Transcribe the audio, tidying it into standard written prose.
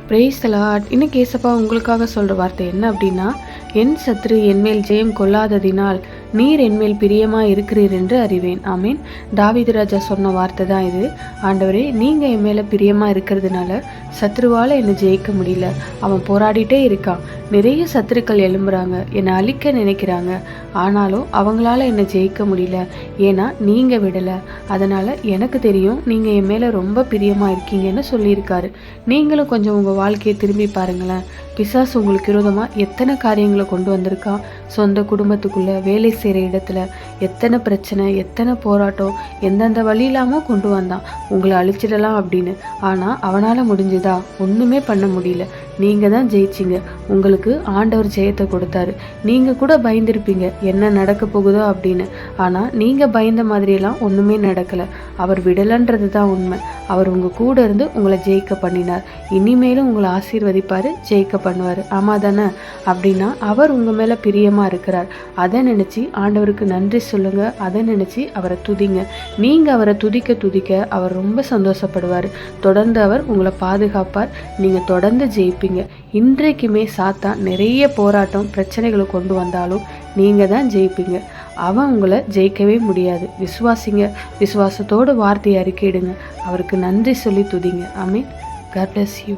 Praise the Lord. இன்னைக்கு ஏசப்பா உங்களுக்காக சொல்கிற வார்த்தை என்ன அப்படின்னா, என் சத்துரு என்மேல் ஜெயம் கொள்ளாததினால் நீர் என்மேல் பிரியமாக இருக்கிறீர் என்று அறிவேன். ஆமீன். தாவீது ராஜா சொன்ன வார்த்தை தான் இது. ஆண்டவரே, நீங்கள் என் மேலே பிரியமாக இருக்கிறதுனால சத்ருவால் என்னை ஜெயிக்க முடியல. அவன் போராடிட்டே இருக்கான். நிறைய சத்துருக்கள் எழும்புறாங்க, என்னை அழிக்க நினைக்கிறாங்க. ஆனாலும் அவங்களால என்னை ஜெயிக்க முடியல. ஏன்னா நீங்கள் விடலை. அதனால் எனக்கு தெரியும் நீங்கள் என் மேலே ரொம்ப பிரியமாக இருக்கீங்கன்னு சொல்லியிருக்காரு. நீங்களும் கொஞ்சம் உங்கள் வாழ்க்கையை திரும்பி பாருங்களேன். பிசாசு உங்களுக்கு விரோதமாக எத்தனை காரியங்களை கொண்டு வந்திருக்கான். சொந்த குடும்பத்துக்குள்ளே, வேலை செய்கிற இடத்துல எத்தனை பிரச்சனை, எத்தனை போராட்டம், எந்தெந்த வழியிலாமோ கொண்டு வந்தான் உங்களை அழிச்சிடலாம் அப்படின்னு. ஆனால் அவனால் முடிஞ்சுதா? ஒன்றுமே பண்ண முடியல. நீங்கள் தான் ஜெயிச்சிங்க. உங்களுக்கு ஆண்டவர் ஜெயத்தை கொடுத்தாரு. நீங்கள் கூட பயந்துருப்பீங்க என்ன நடக்க போகுதோ அப்படின்னு. ஆனால் நீங்கள் பயந்த மாதிரியெல்லாம் ஒன்றுமே நடக்கலை. அவர் விடலைன்றது தான் உண்மை. அவர் உங்கள் கூட இருந்து உங்களை ஜெயிக்க பண்ணினார். இனிமேலும் உங்களை ஆசீர்வதிப்பார், ஜெயிக்க பண்ணுவார். ஆமாம் தானே? அப்படின்னா அவர் உங்கள் மேலே பிரியமாக இருக்கிறார். அதை நினச்சி ஆண்டவருக்கு நன்றி சொல்லுங்கள். அதை நினச்சி அவரை துதிங்க. நீங்கள் அவரை துதிக்க துதிக்க அவர் ரொம்ப சந்தோஷப்படுவார். தொடர்ந்து அவர் உங்களை பாதுகாப்பார். நீங்கள் தொடர்ந்து ஜெயிப்பீங்க. இன்றைக்குமே சாத்தான் நிறைய போராட்டம், பிரச்சனைகளை கொண்டு வந்தாலும் நீங்கள் தான் ஜெயிப்பீங்க. அவன் உங்களை ஜெயிக்கவே முடியாது. விசுவாசிங்க. விசுவாசத்தோடு வார்த்தையை அறிக்கையிடுங்க. அவருக்கு நன்றி சொல்லி துதிங்க. ஆமீன். God bless you.